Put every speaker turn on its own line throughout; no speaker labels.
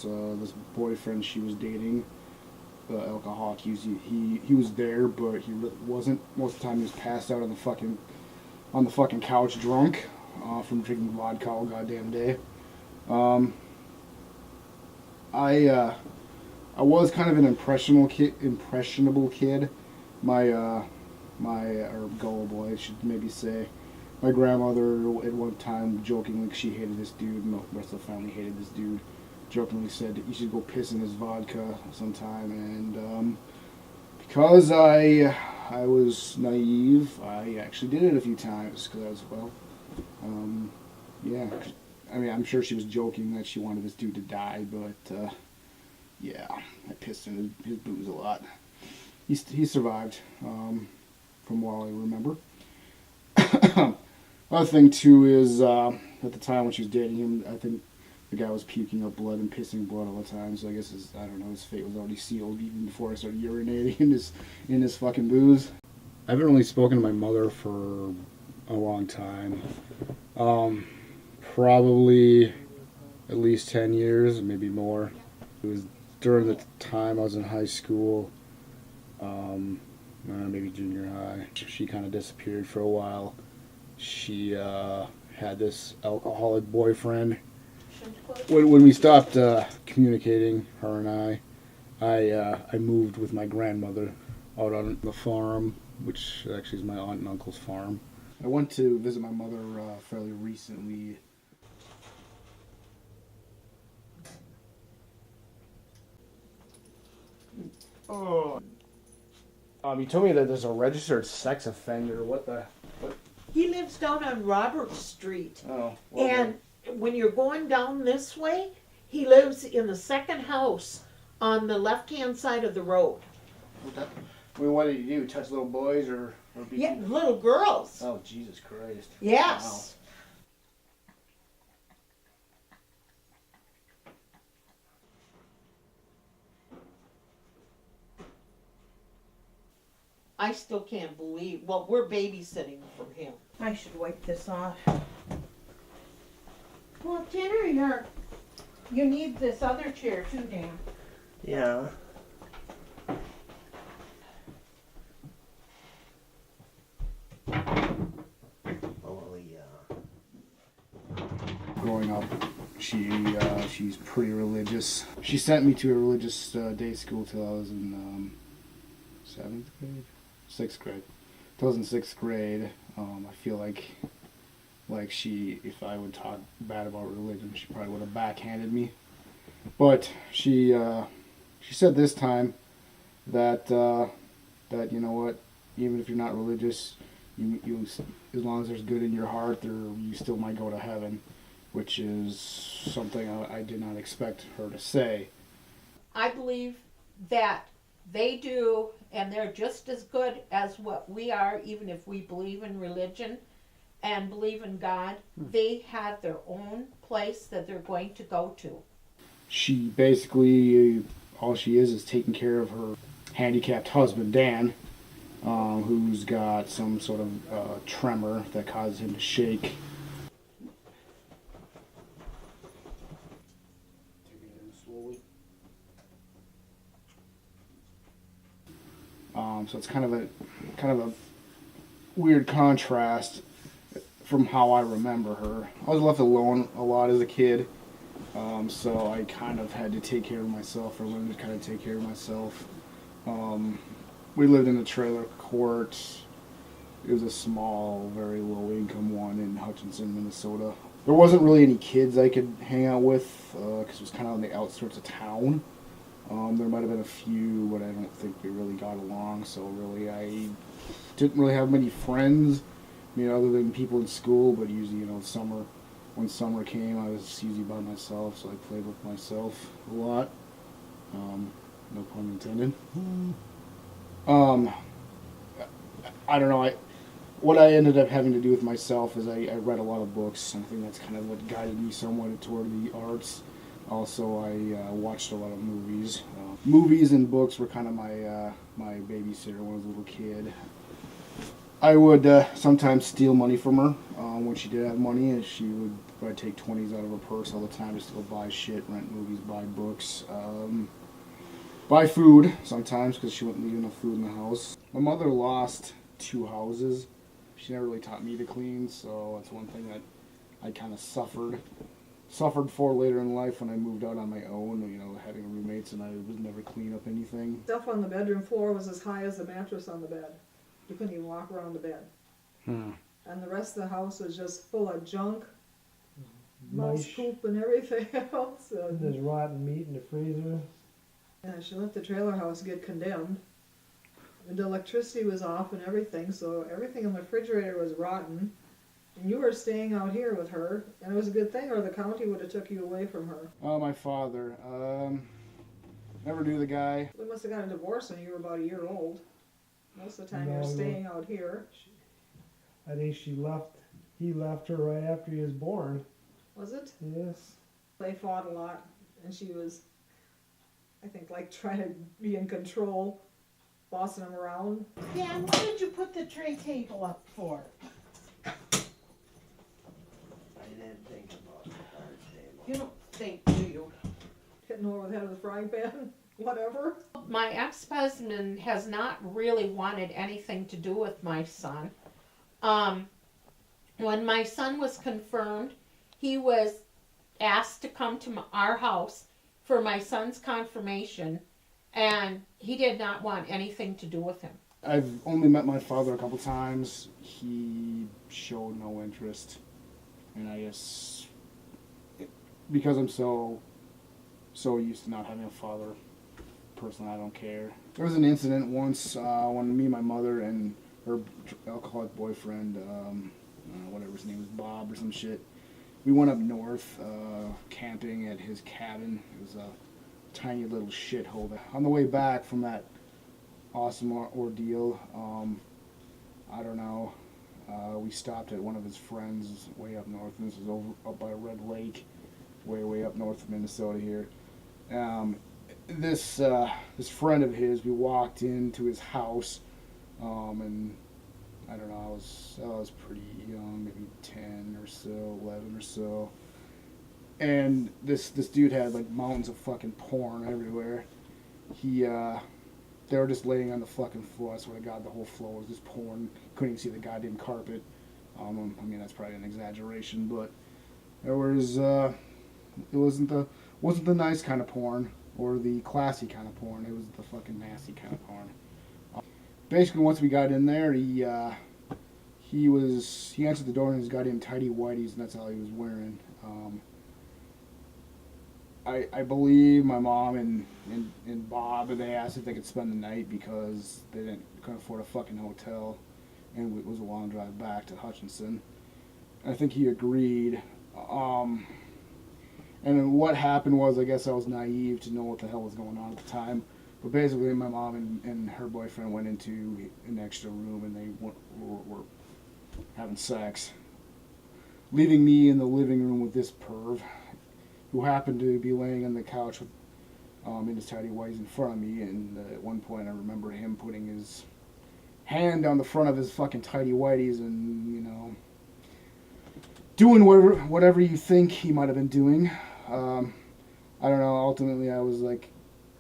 this boyfriend she was dating, alcoholic. He was there, but he wasn't. Most of the time, he was passed out on the fucking couch, drunk, from drinking vodka all goddamn day. I was kind of an impressionable kid. Or gullible, I should maybe say. My grandmother at one time jokingly, she hated this dude, and the rest of the family hated this dude, jokingly said that you should go piss in his vodka sometime, and because I was naive, I actually did it a few times, because I was, yeah, I mean, I'm sure she was joking that she wanted this dude to die, but, yeah, I pissed in his booze a lot. He survived, from what I remember. Other thing too is at the time when she was dating him, I think the guy was puking up blood and pissing blood all the time. So I guess his fate was already sealed even before I started urinating in his fucking booze. I haven't really spoken to my mother for a long time. Probably at least 10 years, maybe more. It was during the time I was in high school. Maybe junior high. She kind of disappeared for a while. She had this alcoholic boyfriend. When we stopped communicating, her and I moved with my grandmother out on the farm, which actually is my aunt and uncle's farm. I went to visit my mother fairly recently. Oh. You told me that there's a registered sex offender. What?
He lives down on Robert Street.
Oh.
Well, and when you're going down this way, he lives in the second house on the left-hand side of the road.
I mean, what did he do? Touch little boys or
yeah, little girls.
Oh, Jesus Christ.
Yes.
Wow.
I still can't believe, well, we're babysitting for him. I should wipe this off. Well, Tanner, you need this other chair too, Dan.
Yeah.
Growing up, she's pretty religious. She sent me to a religious day school till I was in 7th grade? 6th grade. Till I was in 6th grade. I feel like she, if I would talk bad about religion, she probably would have backhanded me. But she said this time that you know what, even if you're not religious, you as long as there's good in your heart, you still might go to heaven, which is something I did not expect her to say.
I believe that they do, and they're just as good as what we are, even if we believe in religion and believe in God. They have their own place that they're going to go to.
She basically, all she is taking care of her handicapped husband, Dan, who's got some sort of tremor that causes him to shake. So it's kind of a weird contrast from how I remember her. I was left alone a lot as a kid, so I kind of had to take care of myself, or learn to kind of take care of myself. We lived in a trailer court. It was a small, very low-income one in Hutchinson, Minnesota. There wasn't really any kids I could hang out with, because it was kind of on the outskirts of town. There might have been a few, but I don't think we really got along, so really I didn't really have many friends, other than people in school, but usually, when summer came, I was usually by myself, so I played with myself a lot. No pun intended. I don't know, what I ended up having to do with myself is I read a lot of books. I think that's kind of what guided me somewhat toward the arts. Also, I watched a lot of movies. Movies and books were kind of my babysitter when I was a little kid. I would sometimes steal money from her. When she did have money, and she would probably take 20s out of her purse all the time just to go buy shit, rent movies, buy books, buy food sometimes because she wouldn't leave enough food in the house. My mother lost 2 houses. She never really taught me to clean, so that's one thing that I kind of suffered for later in life when I moved out on my own, having roommates, and I would never clean up anything.
Stuff on the bedroom floor was as high as the mattress on the bed. You couldn't even walk around the bed. And the rest of the house was just full of junk, mouse poop and everything else.
There's rotten meat in the freezer.
Yeah, she let the trailer house get condemned. And the electricity was off and everything, so everything in the refrigerator was rotten. And you were staying out here with her, and it was a good thing, or the county would have took you away from her.
Oh, my father. Never knew the guy.
We must have got a divorce when you were about a year old. Most of the time
No,
you're staying out here.
I think he left her right after he was born.
Was it?
Yes.
They fought a lot, and she was, I think, like trying to be in control, bossing him around.
Dan, what did you put the tray table up for?
I didn't think about the card table.
You don't think, do you?
Hitting over the head with a frying pan, whatever.
My ex-husband has not really wanted anything to do with my son. When my son was confirmed, he was asked to come to our house for my son's confirmation, and he did not want anything to do with him.
I've only met my father a couple times. He showed no interest, and I guess because I'm so used to not having a father, personally, I don't care. There was an incident once when me and my mother and her alcoholic boyfriend, whatever his name was, Bob or some shit, we went up north camping at his cabin. It was a tiny little shithole. On the way back from that awesome ordeal, I don't know, we stopped at one of his friends way up north, and this was up by Red Lake, way up north of Minnesota here. This friend of his, we walked into his house, and I don't know, I was pretty young, maybe 10 or so, 11 or so, and this dude had like mountains of fucking porn everywhere. They were just laying on the fucking floor. I swear to God, the whole floor was just porn. Couldn't even see the goddamn carpet. I mean, that's probably an exaggeration, but there was it wasn't the nice kind of porn or the classy kind of porn. It was the fucking nasty kind of porn. Basically, once we got in there, he answered the door in his goddamn tidy whities, and that's all he was wearing. I believe my mom and Bob, they asked if they could spend the night because they couldn't afford a fucking hotel, and it was a long drive back to Hutchinson. I think he agreed. And then what happened was, I guess I was naive to know what the hell was going on at the time. But basically, my mom and her boyfriend went into an extra room, and they were having sex, leaving me in the living room with this perv, who happened to be laying on the couch with, in his tidy whities in front of me. And at one point, I remember him putting his hand down the front of his fucking tidy whities and, doing whatever you think he might have been doing. I don't know. Ultimately, I was like,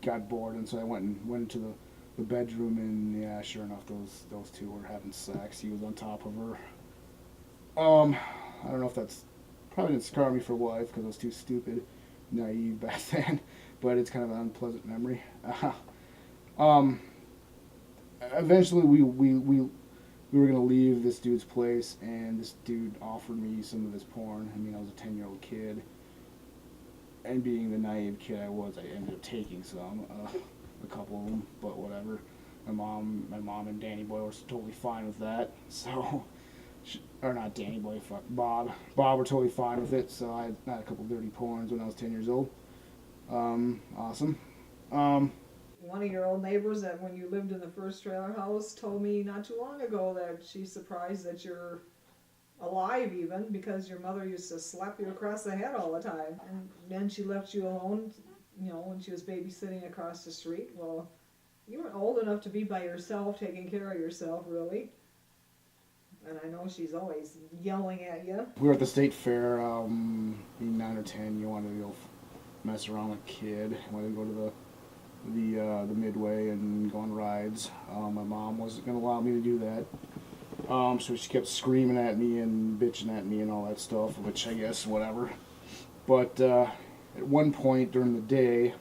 got bored, and so I went into the bedroom, and yeah, sure enough, those two were having sex. He was on top of her. I don't know if that's probably didn't scar me for life because I was too stupid, naive back then, but it's kind of an unpleasant memory. Eventually, we were gonna leave this dude's place, and this dude offered me some of his porn. I mean, I was a 10-year-old kid, and being the naive kid I was, I ended up taking some, a couple of them, but whatever. My mom and Danny Boy were totally fine with that, so, or not Danny Boy, fuck, Bob were totally fine with it, so I had a couple dirty porns when I was 10 years old. Awesome.
One of your old neighbors that when you lived in the first trailer house told me not too long ago that she's surprised that you're alive even because your mother used to slap you across the head all the time. And then she left you alone, when she was babysitting across the street. Well, you weren't old enough to be by yourself, taking care of yourself, really. And I know she's always yelling at you.
We were at the state fair, being 9 or 10, you wanted to go mess around with a kid. I wanted to go to the Midway and go on rides. My mom wasn't going to allow me to do that. So she kept screaming at me and bitching at me and all that stuff, which I guess, whatever. But at one point during the day,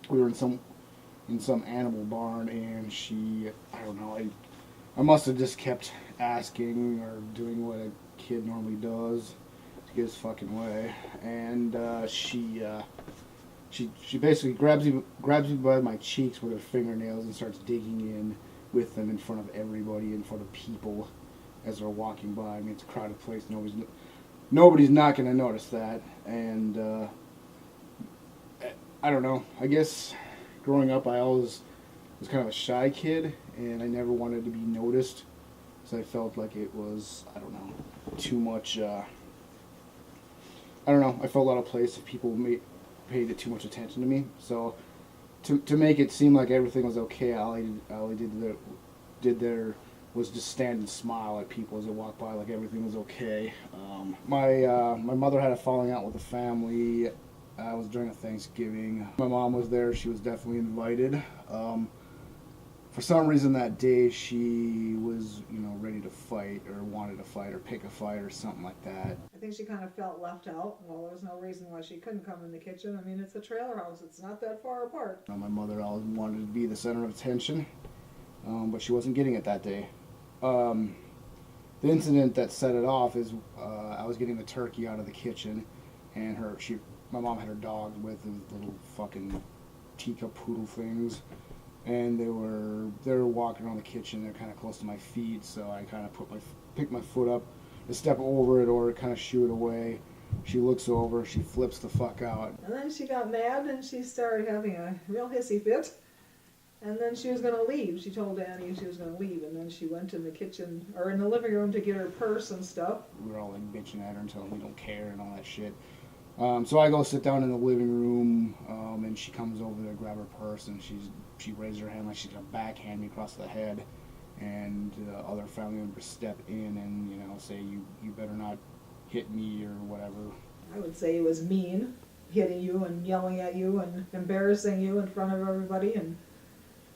we were in some animal barn, and she, I don't know, I must have just kept asking or doing what a kid normally does to get his fucking way, and she basically grabs me by my cheeks with her fingernails and starts digging in with them in front of everybody, in front of people as they're walking by. I mean, it's a crowded place. Nobody's not going to notice that, and I don't know. I guess growing up, I always was kind of a shy kid, and I never wanted to be noticed, so I felt like it was, I don't know, too much. I don't know. I felt out of place if people paid it too much attention to me. So to make it seem like everything was okay, all I did there was just stand and smile at people as they walked by, like everything was okay. My mother had a falling out with the family. It was during a Thanksgiving. My mom was there. She was definitely invited. For some reason that day she was, ready to fight or wanted to fight or pick a fight or something like that.
I think she kind of felt left out. Well, there's no reason why she couldn't come in the kitchen. I mean, it's a trailer house. It's not that far apart.
My mother always wanted to be the center of attention, but she wasn't getting it that day. The incident that set it off is I was getting the turkey out of the kitchen, and my mom had her dogs with those little fucking teacup poodle things, and they were walking around the kitchen. They're kind of close to my feet, so I kind of picked my foot up to step over it or kind of shoo it away. She looks over, she flips the fuck out.
And then she got mad and she started having a real hissy fit. And then she was going to leave. She told Annie she was going to leave, and then she went in the kitchen or in the living room to get her purse and stuff.
We were all like bitching at her and telling her we don't care and all that shit. So I go sit down in the living room, and she comes over to grab her purse, and she raises her hand like she's gonna backhand me across the head, and other family members step in and say you better not hit me or whatever.
I would say it was mean, hitting you and yelling at you and embarrassing you in front of everybody and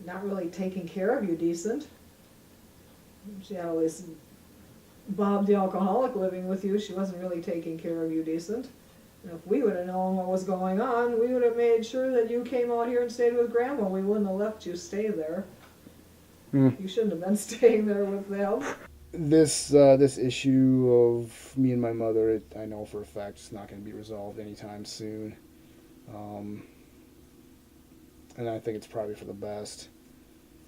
not really taking care of you decent. She had always Bob the alcoholic living with you. She wasn't really taking care of you decent. And if we would have known what was going on, we would have made sure that you came out here and stayed with Grandma. We wouldn't have let you stay there. You shouldn't have been staying there with them.
This issue of me and my mother, I know for a fact it's not going to be resolved anytime soon. And I think it's probably for the best.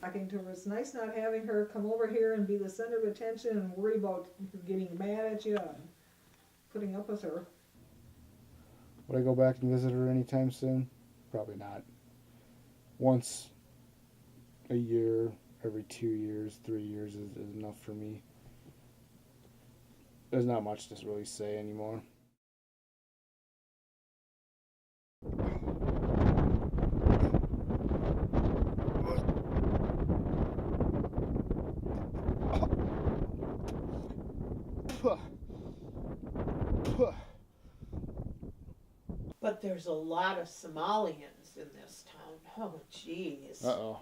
Talking to her, it's nice not having her come over here and be the center of attention and worry about getting mad at you and putting up with her.
Would I go back and visit her anytime soon? Probably not. Once a year, every 2 years, 3 years is enough for me. There's not much to really say anymore.
But there's a lot of Somalians in this town. Oh, jeez.
Uh-oh.